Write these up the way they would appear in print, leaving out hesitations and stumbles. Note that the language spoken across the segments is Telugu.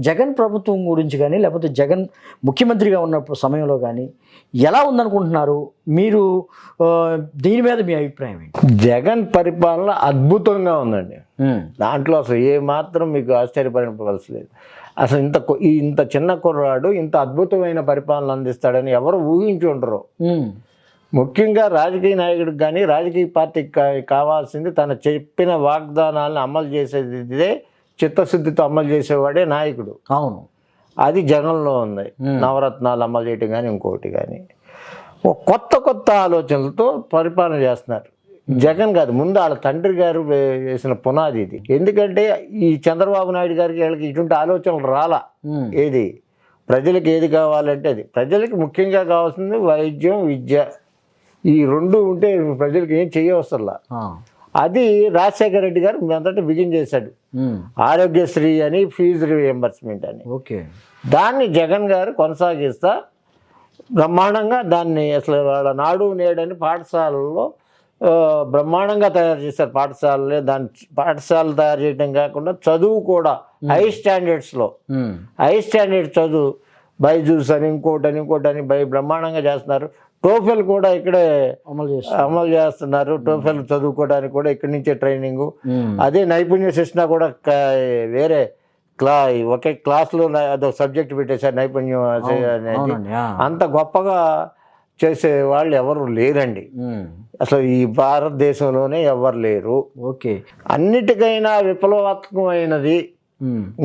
జగన్ ప్రభుత్వం గురించి కానీ లేకపోతే జగన్ ముఖ్యమంత్రిగా ఉన్న సమయంలో కానీ ఎలా ఉందనుకుంటున్నారు మీరు? దీని మీద మీ అభిప్రాయం ఏంటి? జగన్ పరిపాలన అద్భుతంగా ఉందండి. దాంట్లో అసలు ఏ మాత్రం మీకు ఆశ్చర్యపడవలసలేదు. అసలు ఇంత చిన్న కుర్రాడు ఇంత అద్భుతమైన పరిపాలన అందిస్తాడని ఎవరు ఊహించి ఉండరు. ముఖ్యంగా రాజకీయ నాయకుడికి కానీ రాజకీయ పార్టీకి కావాల్సింది తను చెప్పిన వాగ్దానాలను అమలు చేసేదే, చిత్తశుద్ధితో అమలు చేసేవాడే నాయకుడు. అవును, అది జగన్లో ఉంది. నవరత్నాలు అమలు చేయటం కానీ ఇంకోటి కానీ కొత్త ఆలోచనలతో పరిపాలన చేస్తున్నారు. జగన్ కాదు, ముందు వాళ్ళ తండ్రి గారు వేసిన పునాది ఇది. ఎందుకంటే ఈ చంద్రబాబు నాయుడు గారికి వీళ్ళకి ఇటువంటి ఆలోచనలు రాలా. ఏది ప్రజలకు ఏది కావాలంటే అది. ప్రజలకు ముఖ్యంగా కావాల్సింది వైద్యం, విద్య. ఈ రెండు ఉంటే ప్రజలకు ఏం చేయవసరంలా. అది రాజశేఖర రెడ్డి గారు అంతటా బిగిన్ చేశాడు. ఆరోగ్యశ్రీ అని, ఫీజు రియంబర్స్మెంట్ అని. ఓకే, దాన్ని జగన్ గారు కొనసాగిస్తా బ్రహ్మాండంగా దాన్ని అసలు వాళ్ళ నాడు నేడని పాఠశాలల్లో బ్రహ్మాండంగా తయారు చేశారు. పాఠశాలలు తయారు చేయడం కాకుండా చదువు కూడా హై స్టాండర్డ్స్లో, హై స్టాండర్డ్ చదువు బైజూస్ అని ఇంకోటని బ్రహ్మాండంగా చేస్తున్నారు. టోఫెల్ కూడా ఇక్కడే అమలు చేస్తున్నారు. టోఫెల్ చదువుకోవడానికి కూడా ఇక్కడి నుంచే ట్రైనింగ్. అదే నైపుణ్య శిక్షణ కూడా వేరే ఒకే క్లాస్లో అదొక సబ్జెక్ట్ పెట్టేశారు, నైపుణ్యం అనేది. అంత గొప్పగా చేసే వాళ్ళు ఎవరు లేరండి అసలు ఈ భారతదేశంలోనే ఎవరు లేరు. ఓకే, అన్నిటికైనా విప్లవాత్మకమైనది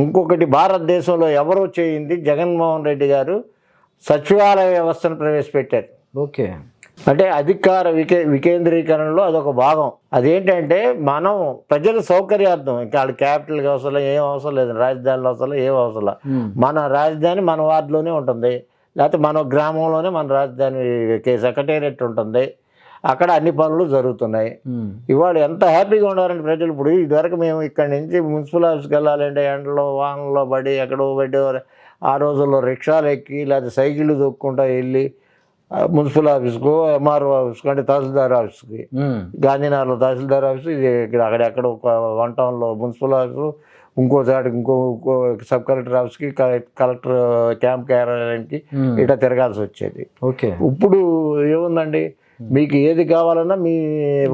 ఇంకొకటి భారతదేశంలో ఎవరో చేయింది, జగన్మోహన్ రెడ్డి గారు సచివాలయ వ్యవస్థను ప్రవేశపెట్టారు. ఓకే, అంటే అధికార వికేంద్రీకరణలో అదొక భాగం. అదేంటంటే మనం ప్రజల సౌకర్యార్థం, ఇంకా వాళ్ళ క్యాపిటల్కి అవసరం ఏం అవసరం లేదు, రాజధానిలో అవసరం ఏం అవసరం. మన రాజధాని మన వార్డులోనే ఉంటుంది, లేకపోతే మన గ్రామంలోనే మన రాజధాని సెక్రటేరియట్ ఉంటుంది. అక్కడ అన్ని పనులు జరుగుతున్నాయి. ఇవాళ ఎంత హ్యాపీగా ఉన్నారంటే ప్రజలు. ఇప్పుడు ఇదివరకు మేము ఇక్కడి నుంచి మున్సిపల్ ఆఫీస్కి వెళ్ళాలంటే ఎండలో వానలో పడి ఎక్కడో పడి ఆ రోజుల్లో రిక్షాలు ఎక్కి లేకపోతే సైకిళ్ళు దొక్కుంటా వెళ్ళి మున్సిపల్ ఆఫీస్కు, ఎంఆర్ఓ ఆఫీస్కు, అంటే తహసీల్దార్ ఆఫీస్కి, గాంధీనగర్లో తహసీల్దార్ ఆఫీసు, ఇది అక్కడెక్కడ వన్ టౌన్లో మున్సిపల్ ఆఫీసు, ఇంకో చాటికి ఇంకో సబ్ కలెక్టర్ ఆఫీస్కి, కలెక్టర్ క్యాంప్ కార్యాలయానికి ఇట్లా తిరగాల్సి వచ్చేది. ఓకే, ఇప్పుడు ఏముందండి, మీకు ఏది కావాలన్నా మీ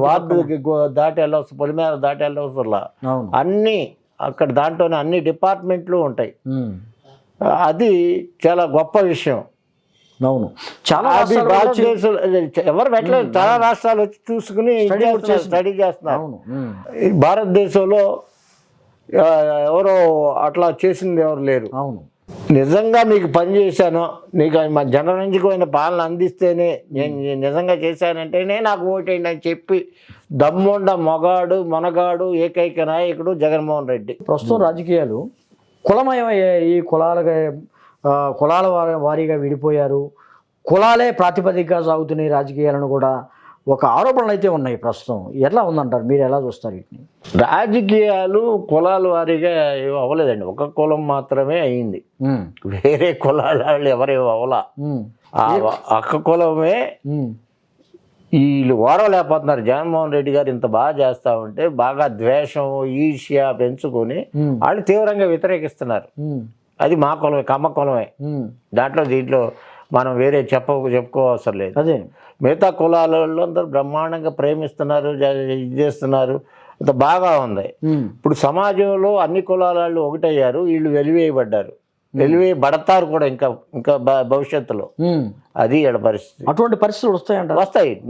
వార్డుకి దాటి వెళ్ళవలసిన, పొలిమేర దాటి వెళ్ళవసరంలా. అన్నీ అక్కడ దాంట్లోనే అన్ని డిపార్ట్మెంట్లు ఉంటాయి. అది చాలా గొప్ప విషయం. అవును, చాలా భారతదేశంలో ఎవరు పెట్టలేదు, చాలా రాష్ట్రాలు వచ్చి చూసుకుని స్టడీ చేస్తున్నారు. భారతదేశంలో ఎవరో అట్లా చేసింది ఎవరు లేరు. అవును, నిజంగా మీకు పని చేశాను, నీకు జనరంజకమైన పాలన అందిస్తేనే, నేను నిజంగా చేశానంటేనే నాకు ఓటేయండి అని చెప్పి దమ్ముండ మొనగాడు ఏకైక నాయకుడు జగన్మోహన్ రెడ్డి. ప్రస్తుతం రాజకీయాలు కులమయమయ్యాయి. కులాల వారీగా విడిపోయారు. కులాలే ప్రాతిపదికగా సాగుతున్నాయి రాజకీయాలను కూడా ఒక ఆరోపణలు అయితే ఉన్నాయి ప్రస్తుతం. ఎలా ఉందంటారు, మీరు ఎలా చూస్తారు వీటిని? రాజకీయాలు కులాల వారీగా ఏమో అవ్వలేదండి, ఒక కులం మాత్రమే అయింది. వేరే కులాల వాళ్ళు ఎవరేమో అవలా. ఒక్క కులమే వీళ్ళు ఓరవలేకపోతున్నారు. జగన్మోహన్ రెడ్డి గారు ఇంత బాగా చేస్తా ఉంటే బాగా ద్వేషం, ఈర్ష్య పెంచుకొని వాళ్ళు తీవ్రంగా వ్యతిరేకిస్తున్నారు. అది మా కులమే, కమ్మ కులమే. దీంట్లో మనం వేరే చెప్పుకోవసరం లేదు. అదే మిగతా కులాలలో అందరూ బ్రహ్మాండంగా ప్రేమిస్తున్నారు, ఇది చేస్తున్నారు, అంత బాగా ఉంది. ఇప్పుడు సమాజంలో అన్ని కులాల వాళ్ళు ఒకటయ్యారు, వీళ్ళు వెలివేయబడ్డారు, వెలివేయబడతారు కూడా ఇంకా భవిష్యత్తులో. అది ఈడ పరిస్థితి. అటువంటి పరిస్థితులు వస్తాయి,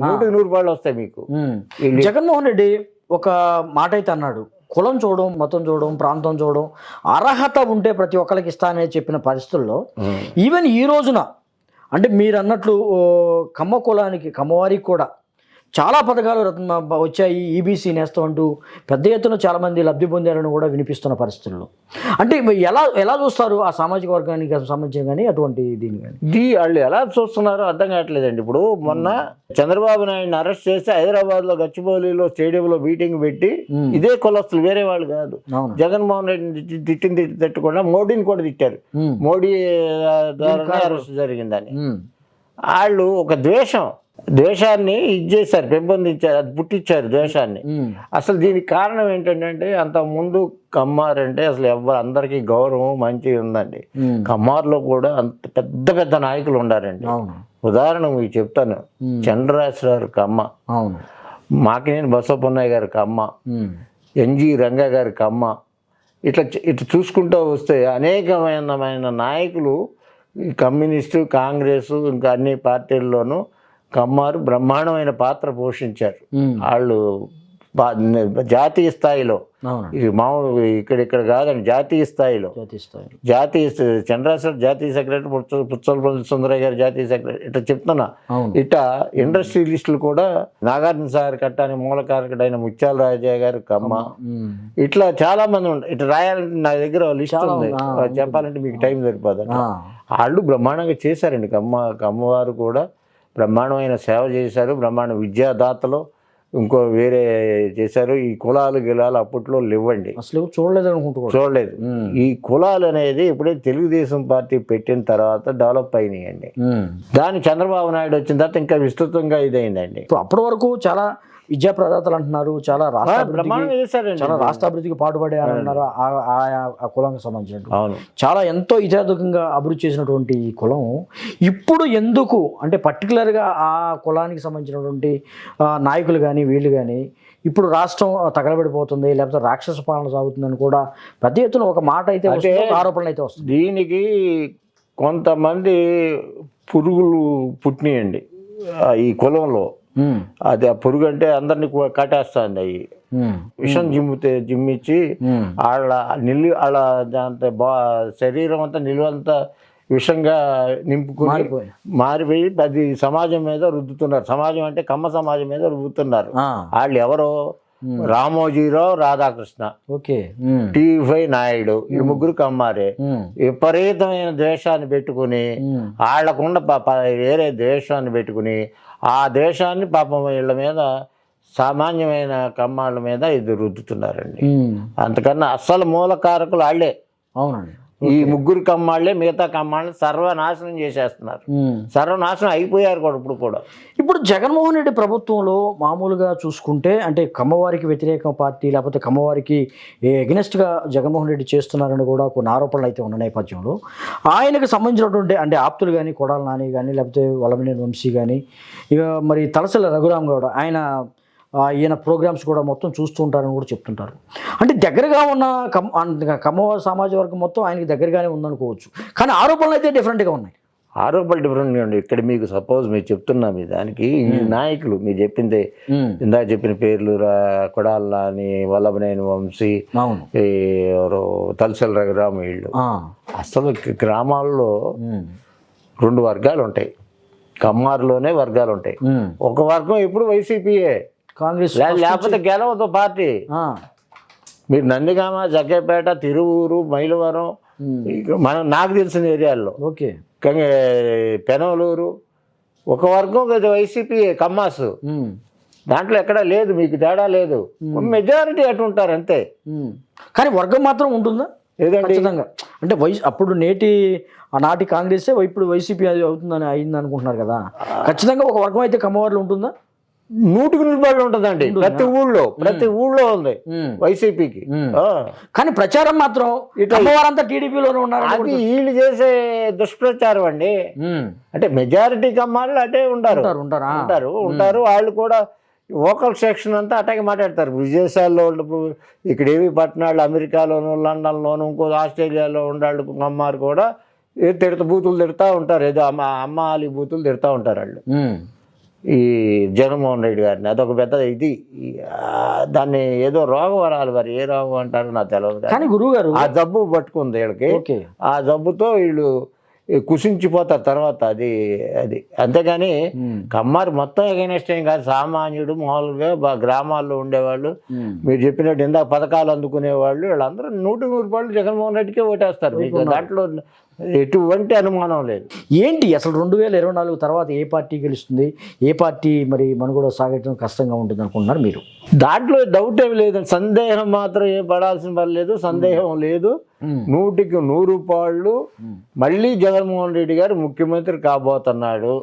100% వస్తాయి మీకు. జగన్మోహన్ రెడ్డి ఒక మాట అయితే అన్నాడు, కులం చూడడం, మతం చూడడం, ప్రాంతం చూడడం, అర్హత ఉంటే ప్రతి ఒక్కరికి ఇస్తానని చెప్పిన పరిస్థితుల్లో ఈవెన్ ఈ రోజున అంటే మీరు అన్నట్లు కమ్మ కులానికి, కమ్మవారికి కూడా చాలా పథకాలు వచ్చాయి. ఈబీసీ నేస్తం అంటూ పెద్ద ఎత్తున చాలామంది లబ్ధి పొందారని కూడా వినిపిస్తున్న పరిస్థితుల్లో అంటే ఎలా చూస్తారు ఆ సామాజిక వర్గానికి సంబంధించి కానీ అటువంటి దీన్ని కానీ? వాళ్ళు ఎలా చూస్తున్నారో అర్థం కావట్లేదండి. ఇప్పుడు మొన్న చంద్రబాబు నాయుడిని అరెస్ట్ చేసి హైదరాబాద్లో గచ్చిబౌలిలో స్టేడియంలో మీటింగ్ పెట్టి ఇదే కులస్తులు, వేరే వాళ్ళు కాదు, జగన్మోహన్ రెడ్డిని తిట్టకుండా మోడీని కూడా తిట్టారు. మోడీ ద్వారా అరెస్ట్ జరిగిందని వాళ్ళు ఒక ద్వేషం ద్వేషాన్ని ఇది చేశారు, పెంపొందించారు, అది పుట్టించారు ద్వేషాన్ని. అసలు దీనికి కారణం ఏంటంటే అంత ముందు కమ్మారంటే అసలు అందరికీ గౌరవం మంచిగా ఉందండి. కమ్మార్లో కూడా అంత పెద్ద పెద్ద నాయకులు ఉండారండి. ఉదాహరణ మీకు చెప్తాను, చంద్రరాజు కమ్మ, మాకినేని బసవపున్నయ్య గారికి అమ్మ, ఎన్జి రంగా గారికి అమ్మ, ఇట్లా చూసుకుంటూ వస్తే అనేకమైన నాయకులు ఈ కమ్యూనిస్టు, కాంగ్రెస్, ఇంకా అన్ని పార్టీల్లోనూ కమ్మారు బ్రహ్మాండమైన పాత్ర పోషించారు. వాళ్ళు జాతీయ స్థాయిలో, ఇది మామూలు ఇక్కడ కాదండి, జాతీయ స్థాయిలో చంద్రశేఖర్ జాతీయ సెక్రటరీ, పుచ్చలపల్లి సుందరయ్య గారు జాతీయ సెక్రటరీ, ఇట్లా చెప్తున్నా. ఇట్లా ఇండస్ట్రియలిస్టులు కూడా నాగార్జున సాగర్ కట్టానికి మూలకారకుడైన ముత్యాల రాజయ్య గారు కమ్మ, ఇట్లా చాలా మంది ఉంటారు. ఇట్లా రాయాలంటే నా దగ్గర లిస్ట్ ఉంది, చెప్పాలంటే మీకు టైం సరిపోదు. వాళ్ళు బ్రహ్మాండంగా చేశారండి. కమ్మవారు కూడా బ్రహ్మాండమైన సేవ చేశారు, బ్రహ్మాండ విద్యాదాతలు, ఇంకో వేరే చేశారు. ఈ కులాలు గిలాలు అప్పట్లో లేవండి, అసలు చూడలేదు. ఈ కులాలు అనేది ఎప్పుడైతే తెలుగుదేశం పార్టీ పెట్టిన తర్వాత డెవలప్ అయినాయండి. దాని చంద్రబాబు నాయుడు వచ్చిన తర్వాత ఇంకా విస్తృతంగా ఇదైందండి. అప్పటి వరకు చాలా విద్యా ప్రదాతలు అంటున్నారు, చాలా రాష్ట్ర అభివృద్ధికి పాటుపడే అంటున్నారు. ఆ కులానికి సంబంధించిన చాలా ఎంతో ఇతరకంగా అభివృద్ధి చేసినటువంటి ఈ కులం ఇప్పుడు ఎందుకు అంటే పర్టికులర్గా ఆ కులానికి సంబంధించినటువంటి నాయకులు కానీ వీళ్ళు కానీ ఇప్పుడు రాష్ట్రం తగలబడిపోతుంది, లేకపోతే రాక్షస పాలన సాగుతుందని కూడా పెద్ద ఎత్తున ఒక మాట అయితే ఆరోపణలు అయితే వస్తుంది. దీనికి కొంతమంది పురుగులు పుట్టినాయండి ఈ కులంలో. అది ఆ పురుగు అంటే అందరినీ కట్టేస్తుంది. అవి విషం జిమ్మిచ్చి వాళ్ళ దాంతో శరీరం అంతా నిలువంతా విషంగా నింపుకుని మారిపోయి అది సమాజం మీద రుద్దుతున్నారు. సమాజం అంటే కమ్మ సమాజం మీద రుద్దుతున్నారు. వాళ్ళు ఎవరో రామోజీరావు, రాధాకృష్ణ, టీవీ నాయుడు, ఈ ముగ్గురు కమ్మారే. విపరీతమైన ద్వేషాన్ని పెట్టుకుని వాళ్ళకుండా వేరే ద్వేషాన్ని పెట్టుకుని ఆ ద్వేషాన్ని పాపం వీళ్ళ మీద, సామాన్యమైన కమ్మాళ్ళ మీద ఇది రుద్దుతున్నారండి. అంతకన్నా అస్సలు మూలకారకులు వాళ్ళే. అవునండి, ఈ ముగ్గురు కమ్మాళ్ళే మిగతా కమ్మాళ్ళని సర్వనాశనం చేసేస్తున్నారు. సర్వనాశనం అయిపోయారు కూడా. ఇప్పుడు జగన్మోహన్ రెడ్డి ప్రభుత్వంలో మామూలుగా చూసుకుంటే అంటే కమ్మవారికి వ్యతిరేక పార్టీ లేకపోతే కమ్మవారికి ఎగనెస్ట్గా జగన్మోహన్ రెడ్డి చేస్తున్నారని కూడా కొన్ని ఆరోపణలు అయితే ఉన్న నేపథ్యంలో ఆయనకు సంబంధించినటువంటి అంటే ఆప్తులు కానీ, కొడాల నాని కానీ, లేకపోతే వల్లభనేని వంశీ కానీ, ఇక మరి తలసల రఘురామ్ గౌడ ఈయన ప్రోగ్రామ్స్ కూడా మొత్తం చూస్తూ ఉంటారని కూడా చెప్తుంటారు. అంటే దగ్గరగా ఉన్న కమ్మవారి సమాజ వర్గం మొత్తం ఆయనకి దగ్గరగానే ఉందనుకోవచ్చు, కానీ ఆరోపణలు అయితే డిఫరెంట్గా ఉన్నాయి. ఆరోపణలు డిఫరెంట్గా ఉండి ఇక్కడ మీకు సపోజ్ మీరు చెప్తున్నా మీ దానికి ఈ నాయకులు మీరు చెప్పింది ఇందాక చెప్పిన పేర్లు కొడాల నాని, వల్లభనేని వంశీ, ఎవరో తలసల రఘురామ్, వీళ్ళు అసలు గ్రామాల్లో 2 వర్గాలు ఉంటాయి. కమ్మారులోనే వర్గాలు ఉంటాయి. ఒక వర్గం ఎప్పుడు వైసీపీయే, కాంగ్రెస్ లేకపోతే గెలవదు పార్టీ. మీరు నందిగామ, జగ్గపేట, తిరువూరు, మైలవరం, నాకు తెలిసిన ఏరియాల్లో పెనవలూరు ఒక వర్గం వైసీపీ కమ్మాస్. దాంట్లో ఎక్కడా లేదు, మీకు తేడా లేదు. మెజారిటీ అటు ఉంటారు అంతే. కానీ వర్గం మాత్రం ఉంటుందా? ఖచ్చితంగా. అంటే అప్పుడు నాటి కాంగ్రెస్ ఇప్పుడు వైసీపీ అవుతుందని అయింది అనుకుంటున్నారు కదా, ఖచ్చితంగా ఒక వర్గం అయితే కమ్మవారిలో ఉంటుందా? 100% ఉంటుందండి. ప్రతి ఊళ్ళో ఉంది వైసీపీకి. కానీ ప్రచారం మాత్రం కమ్మవారంతా టీడీపీలోనే ఉన్నారు. అది వీళ్ళు చేసే దుష్ప్రచారం అండి. అంటే మెజారిటీ కమ్మాళ్ళు అటే ఉంటారు. వాళ్ళు కూడా ఓకల్ సెక్షన్ అంతా అటాగే మాట్లాడతారు. విదేశాల్లో ఇక్కడ ఏవి పట్టణాళ్ళు, అమెరికాలోను, లండన్లోను, ఇంకో ఆస్ట్రేలియాలో ఉండాళ్ళు కమ్మారు కూడా బూతులు తిడతా ఉంటారు. ఏదో అమ్మ ఆలి బూతులు తిడతా ఉంటారు వాళ్ళు ఈ జగన్మోహన్ రెడ్డి గారిని. అదొక పెద్ద ఇది. దాన్ని ఏదో రోగం వరాలి, మరి ఏ రోగం అంటారో నాకు తెలియదు. కానీ గురువుగారు ఆ జబ్బు పట్టుకుంది వీళ్ళకి. ఆ జబ్బుతో వీళ్ళు కుసించిపోతారు తర్వాత. అది అంతేగాని కమ్మారు మొత్తం ఎగైనెస్ట్ ఏం కాదు. సామాన్యుడు మామూలుగా గ్రామాల్లో ఉండేవాళ్ళు, మీరు చెప్పినట్టు ఇందాక పథకాలు అందుకునేవాళ్ళు, వీళ్ళందరూ 100% జగన్మోహన్ రెడ్డికే ఓటేస్తారు. మీకు దాంట్లో ఎటువంటి అనుమానం లేదు. ఏంటి అసలు 2024 తర్వాత ఏ పార్టీ గెలుస్తుంది, ఏ పార్టీ మరి మనుగడ సాగటం కష్టంగా ఉంటుంది అనుకుంటున్నారు మీరు? దాంట్లో డౌట్ ఏమి లేదు, సందేహం మాత్రం ఏం పడాల్సిన పని లేదు. సందేహం లేదు. 100కి 100 రూపాయలు మళ్ళీ జగన్మోహన్ రెడ్డి గారు ముఖ్యమంత్రి కాబోతున్నాడు.